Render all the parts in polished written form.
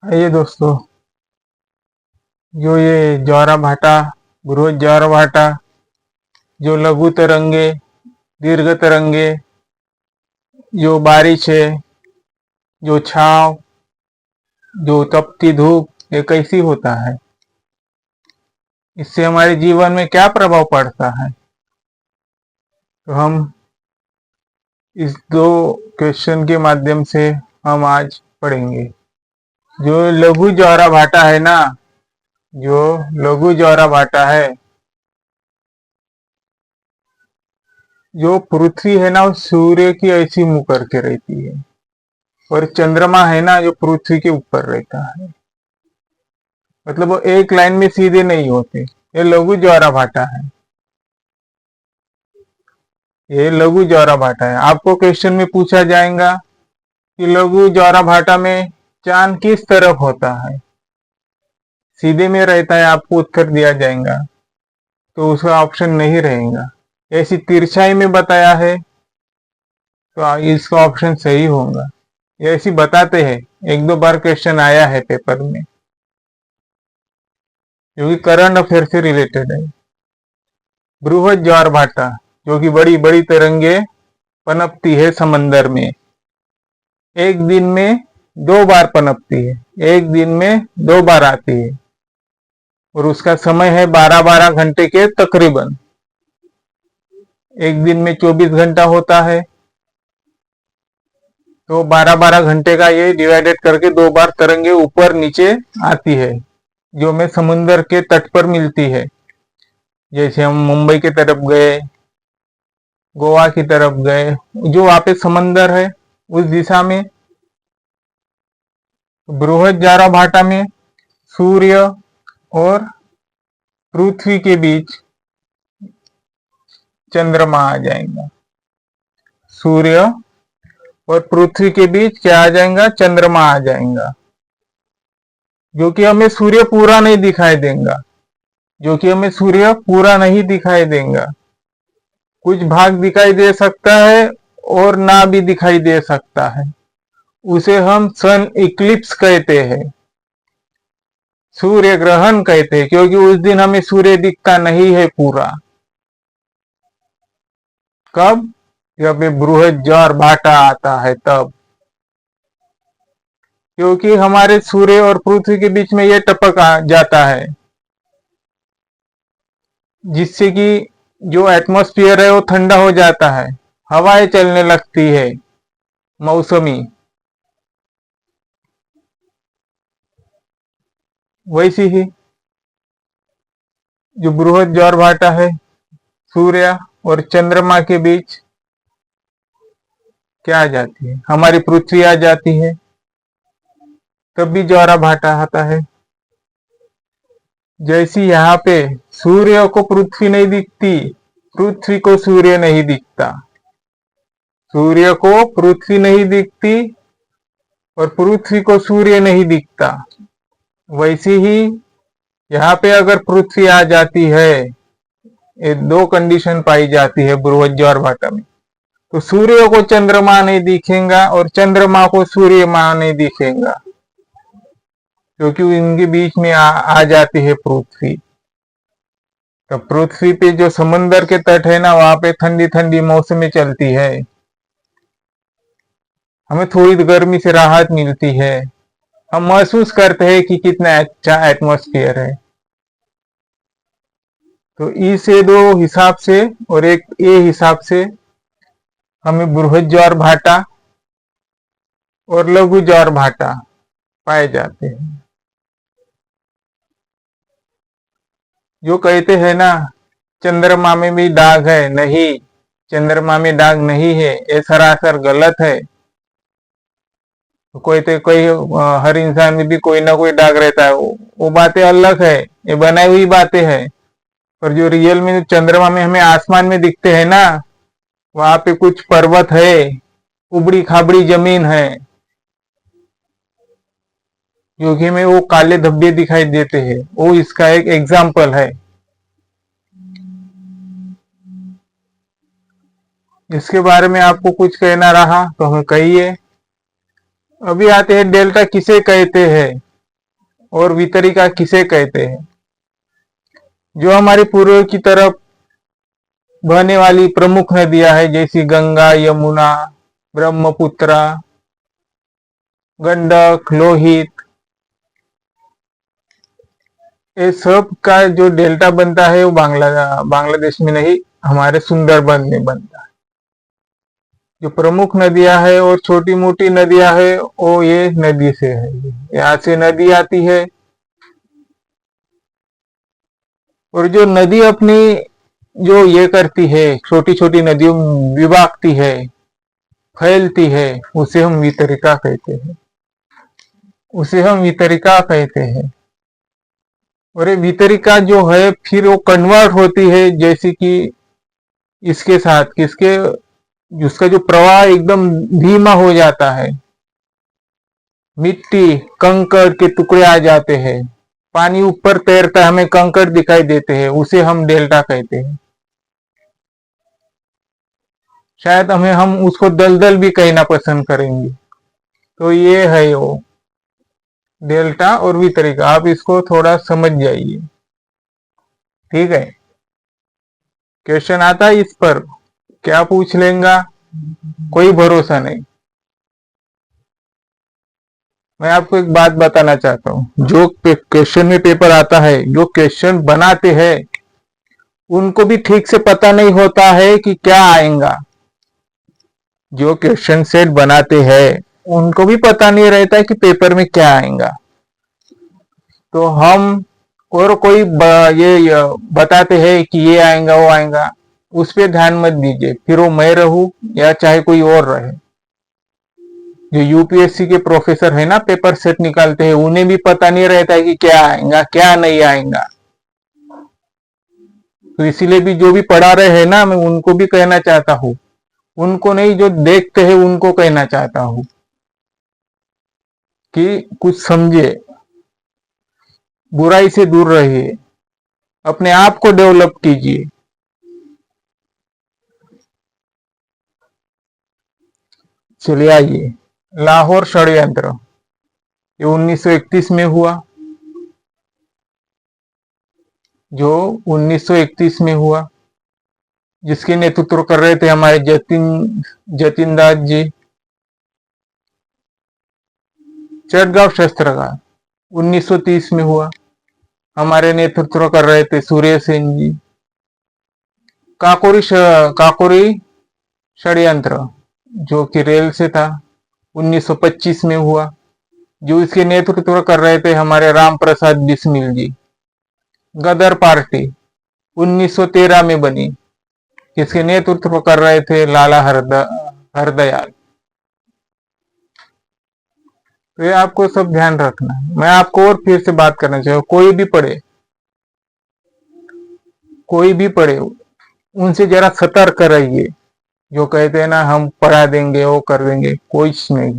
आइए दोस्तों, जो ये ज्वारा भाटा, बृहद ज्वारा भाटा, जो लघु तरंगे, दीर्घ तरंगे, जो बारिश है, जो छाव, जो तपती धूप, ये कैसी होता है, इससे हमारे जीवन में क्या प्रभाव पड़ता है। तो हम इस दो क्वेश्चन के माध्यम से हम आज पढ़ेंगे। जो लघु ज्वारा भाटा है ना, जो लघु ज्वारा भाटा है, जो पृथ्वी है ना वो सूर्य की ऐसी मुंह करके रहती है, और चंद्रमा है ना जो पृथ्वी के ऊपर रहता है। मतलब वो एक लाइन में सीधे नहीं होते। ये लघु ज्वारा भाटा है, ये लघु ज्वारा भाटा है। आपको क्वेश्चन में पूछा जाएगा कि लघु ज्वारा भाटा में चांद किस तरफ होता है, सीधे में रहता है, आपको उत्तर दिया जाएगा तो उसका ऑप्शन नहीं रहेगा। ऐसी तिरछाई में बताया है तो इसका ऑप्शन सही होगा। ये ऐसी बताते हैं, एक दो बार क्वेश्चन आया है पेपर में, क्योंकि करंट अफेयर से रिलेटेड है। बृहद ज्वार भाटा, जो कि बड़ी बड़ी तरंगे पनपती है समंदर में, एक दिन में 2 बार पनपती है, एक दिन में 2 बार आती है, और उसका समय है 12-12 घंटे के तकरीबन। एक दिन में 24 घंटा होता है, तो 12-12 घंटे का ये डिवाइडेड करके 2 बार तरंगे ऊपर नीचे आती है, जो हमें समुन्द्र के तट पर मिलती है। जैसे हम मुंबई की तरफ गए, गोवा की तरफ गए, जो वहां पे समंदर है उस दिशा में। बृहद ज्वारा भाटा में सूर्य और पृथ्वी के बीच चंद्रमा आ जाएगा। सूर्य और पृथ्वी के बीच क्या आ जाएगा, चंद्रमा आ जाएगा, जो कि हमें सूर्य पूरा नहीं दिखाई देगा, जो कि हमें सूर्य पूरा नहीं दिखाई देगा। कुछ भाग दिखाई दे सकता है और ना भी दिखाई दे सकता है। उसे हम सन इक्लिप्स कहते हैं, सूर्य ग्रहण कहते हैं, क्योंकि उस दिन हमें सूर्य दिखता नहीं है पूरा। कब? जब ये बृहद ज्वार भाटा आता है तब, क्योंकि हमारे सूर्य और पृथ्वी के बीच में ये टपक आ जाता है, जिससे कि जो एटमॉस्फेयर है वो ठंडा हो जाता है, हवाएं चलने लगती है मौसमी। वैसे ही जो बृहद ज्वार भाटा है, सूर्य और चंद्रमा के बीच क्या आ जाती है, हमारी पृथ्वी आ जाती है, तब भी ज्वारा भाटा आता है। जैसी यहाँ पे सूर्य को पृथ्वी नहीं दिखती, पृथ्वी को सूर्य नहीं दिखता, सूर्य को पृथ्वी नहीं दिखती और पृथ्वी को सूर्य नहीं दिखता, वैसे ही यहाँ पे अगर पृथ्वी आ जाती है, ये 2 कंडीशन पाई जाती है बृहद ज्वार भाटा में, तो सूर्य को चंद्रमा नहीं दिखेगा और चंद्रमा को सूर्य नहीं दिखेगा, क्योंकि इनके बीच में आ जाती है पृथ्वी। तो पृथ्वी पे जो समंदर के तट है ना, वहां पे ठंडी ठंडी मौसमें चलती है, हमें थोड़ी गर्मी से राहत मिलती है, हम महसूस करते हैं कि कितना अच्छा एटमॉस्फेयर है। तो इसे 2 हिसाब से और एक ए हिसाब से हमें बृहद ज्वार भाटा और लघु ज्वार भाटा पाए जाते हैं। जो कहते हैं ना चंद्रमा में भी दाग है, नहीं, चंद्रमा में दाग नहीं है, ये सरासर गलत है। कोई हर इंसान में भी कोई ना कोई दाग रहता है, वो बातें अलग है, ये बनाई हुई बातें हैं। पर जो रियल में चंद्रमा में हमें आसमान में दिखते हैं ना, वहां पे कुछ पर्वत है, उबड़ी खाबड़ी जमीन है, जो कि हमें वो काले धब्बे दिखाई देते हैं, वो इसका एक एग्जाम्पल है। इसके बारे में आपको कुछ कहना रहा तो हमें कहिए। अभी आते हैं डेल्टा किसे कहते हैं। और वितरिका किसे कहते हैं? जो हमारे पूर्व की तरफ बहने वाली प्रमुख नदियां है, जैसी गंगा, यमुना, ब्रह्मपुत्रा, गंडक, लोहित, ये सब का जो डेल्टा बनता है वो बांग्लादेश में नहीं, हमारे सुंदरबन में बनता है। जो प्रमुख नदियां है और छोटी मोटी नदियां है वो ये नदी से है, यहाँ से नदी आती है। और जो नदी अपनी जो ये करती है, छोटी छोटी नदियों में विभागती है, फैलती है, उसे हम वितरिका कहते हैं, उसे हम वितरिका कहते हैं। और ये वितरिका जो है फिर वो कन्वर्ट होती है, जैसे कि इसके साथ किसके, उसका जो प्रवाह एकदम धीमा हो जाता है, मिट्टी कंकड़ के टुकड़े आ जाते हैं, पानी ऊपर तैरता है, हमें कंकड़ दिखाई देते हैं, उसे हम डेल्टा कहते हैं। शायद हम उसको दलदल भी कहना पसंद करेंगे। तो ये है वो डेल्टा और वितरिका, आप इसको थोड़ा समझ जाइए, ठीक है। क्वेश्चन आता है इस पर, क्या पूछ लेगा कोई भरोसा नहीं। मैं आपको एक बात बताना चाहता हूँ, जो क्वेश्चन में पेपर आता है, जो क्वेश्चन बनाते हैं उनको भी ठीक से पता नहीं होता है कि क्या आएगा। जो क्वेश्चन सेट बनाते हैं उनको भी पता नहीं रहता है कि पेपर में क्या आएगा। तो हम और कोई ये बताते हैं कि ये आएगा वो आएगा, उस पर ध्यान मत दीजिए। फिर वो मैं रहूं या चाहे कोई और रहे, जो यूपीएससी के प्रोफेसर है ना, पेपर सेट निकालते हैं, उन्हें भी पता नहीं रहता है कि क्या आएगा क्या नहीं आएगा। तो इसीलिए भी जो भी पढ़ा रहे हैं ना, मैं उनको भी कहना चाहता हूँ, उनको नहीं जो देखते हैं उनको कहना चाहता हूँ कि कुछ समझे, बुराई से दूर रहिए, अपने आप को डेवलप कीजिए। चलिए आइए, लाहौर षड्यंत्र ये 1931 में हुआ, जो 1931 में हुआ, जिसके नेतृत्व कर रहे थे हमारे जतिन दास जी। चटगांव शस्त्रागार 1930 में हुआ, हमारे नेतृत्व कर रहे थे सूर्य सेन जी। काकोरी षड्यंत्र जो कि रेल से था, 1925 में हुआ, जो इसके नेतृत्व कर रहे थे हमारे राम प्रसाद बिस्मिल जी। गदर पार्टी 1913 में बनी, इसके नेतृत्व कर रहे थे लाला हरदयाल। तो ये आपको सब ध्यान रखना है। मैं आपको और फिर से बात करना चाहिए, कोई भी पढ़े उनसे जरा सतर्क रहिए। जो कहते हैं ना हम पढ़ा देंगे वो कर देंगे, कुछ नहीं।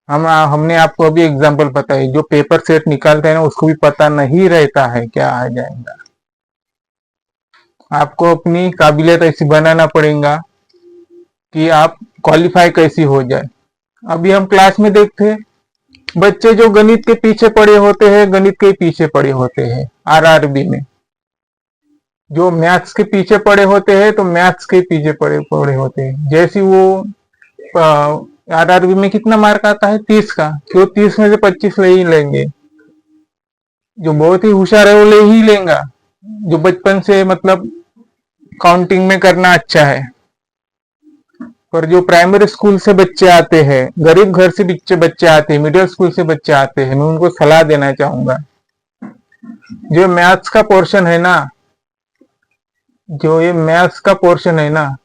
हमने आपको अभी एग्जाम्पल बताई, जो पेपर सेट निकालते हैं ना उसको भी पता नहीं रहता है क्या आ जाएगा। आपको अपनी काबिलियत ऐसी बनाना पड़ेगा कि आप क्वालिफाई कैसी हो जाए। अभी हम क्लास में देखते हैं, बच्चे जो गणित के पीछे पड़े होते हैं, गणित के पीछे पड़े होते हैं आरआरबी में, जो मैथ्स के पीछे पड़े होते हैं तो मैथ्स के पीछे पड़े होते हैं। जैसे वो आरआरबी में कितना मार्क आता है 30 का, क्यों 30 में से 25 ले ही लेंगे। जो बहुत ही होशियार है वो ले ही लेगा, जो बचपन से मतलब काउंटिंग में करना अच्छा है। पर जो प्राइमरी स्कूल से बच्चे आते हैं, गरीब घर से बच्चे आते हैं, मिडिल स्कूल से बच्चे आते हैं, मैं उनको सलाह देना चाहूंगा, जो मैथ्स का पोर्शन है ना, जो ये मैथ्स का पोर्शन है ना,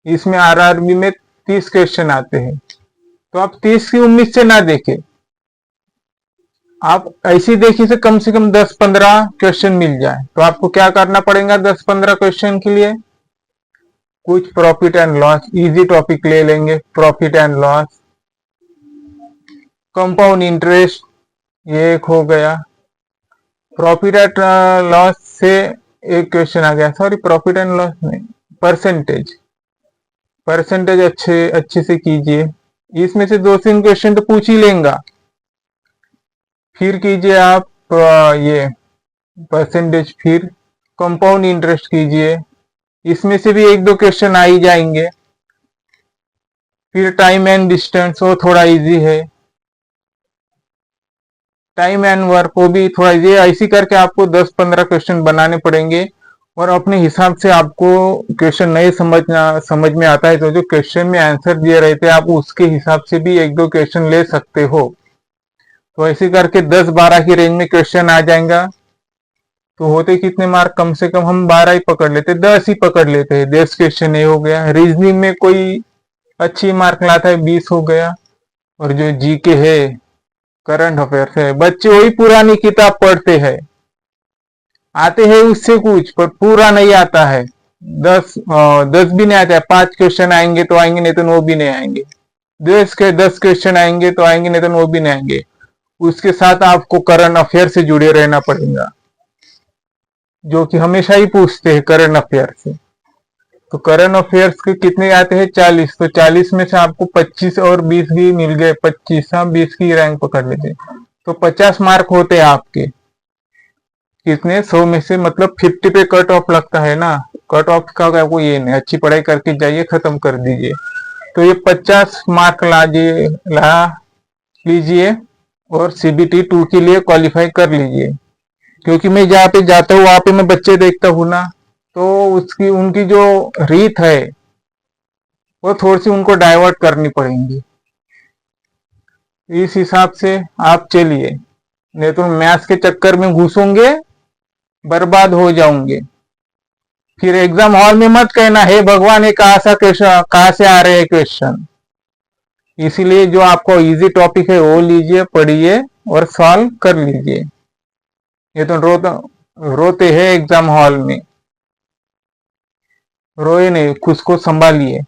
इसमें आरआरबी में 30 क्वेश्चन आते हैं। तो आप 30 की उम्मीद से ना देखें, आप ऐसी देखिए से कम 10-15 क्वेश्चन मिल जाए। तो आपको क्या करना पड़ेगा 10-15 क्वेश्चन के लिए, कुछ profit and loss, easy topic ले लेंगे, profit and loss, compound interest, ये एक हो गया। प्रॉफिट एंड लॉस से एक क्वेश्चन आ गया, सॉरी प्रॉफिट एंड लॉस नहीं, परसेंटेज अच्छे से कीजिए। इसमें से 2-3 क्वेश्चन तो पूछ ही लेंगे। फिर कीजिए आप ये परसेंटेज, फिर कंपाउंड इंटरेस्ट कीजिए, इसमें से भी एक दो क्वेश्चन आ ही जाएंगे। फिर टाइम एंड डिस्टेंस, वो थोड़ा इजी है। टाइम एंड वर्क को भी थोड़ा इजी है। ऐसी करके आपको 10-15 क्वेश्चन बनाने पड़ेंगे, और अपने हिसाब से आपको क्वेश्चन नहीं समझ में आता है तो जो क्वेश्चन में आंसर दिए रहते हैं आप उसके हिसाब से भी एक दो क्वेश्चन ले सकते हो। तो ऐसे करके 10-12 की रेंज में क्वेश्चन आ जाएगा। तो होते कितने मार्क, कम से कम हम 12 ही पकड़ लेते, 10 ही पकड़ लेते हैं। 10 क्वेश्चन ये हो गया। रीजनिंग में कोई अच्छी मार्क लाता है 20 हो गया। और जो जीके है, करंट अफेयर्स है, बच्चे वही पुरानी किताब पढ़ते हैं, आते हैं उससे कुछ पर पूरा नहीं आता है। 10 भी नहीं आता है। 5 क्वेश्चन आएंगे तो आएंगे, नहीं तो वो भी नहीं आएंगे। 10 क्वेश्चन आएंगे तो आएंगे, नहीं तो वो भी नहीं आएंगे। उसके साथ आपको करंट अफेयर से जुड़े रहना पड़ेगा, जो कि हमेशा ही पूछते हैं करंट अफेयर से। तो करंट अफेयर्स के कितने आते हैं? 40। तो 40 में से आपको 25 और 20 भी मिल गए। 25, हाँ, 20 की रैंक पकड़ लेते, तो 50 मार्क होते हैं आपके। कितने? 100 में से, मतलब 50 पे कट ऑफ लगता है ना। कट ऑफ का आपको ये नहीं, अच्छी पढ़ाई करके जाइए, खत्म कर दीजिए। तो ये 50 मार्क ला लीजिए और CBT 2 के लिए क्वालिफाई कर लीजिए। क्योंकि मैं जहाँ पे जाता हूँ वहां पे मैं बच्चे देखता हूँ ना, तो उनकी जो रीत है वो थोड़ी सी उनको डाइवर्ट करनी पड़ेगी। इस हिसाब से आप चलिए, नहीं तो मैथ्स के चक्कर में घुसोगे, बर्बाद हो जाओगे। फिर एग्जाम हॉल में मत कहना हे भगवान ये कहाँ से आ रहे हैं क्वेश्चन। इसीलिए जो आपको इजी टॉपिक है वो लीजिए, पढ़िए और सॉल्व कर लीजिए। ये तो रोते हैं एग्जाम हॉल में, रोए नहीं, खुद को संभालिए।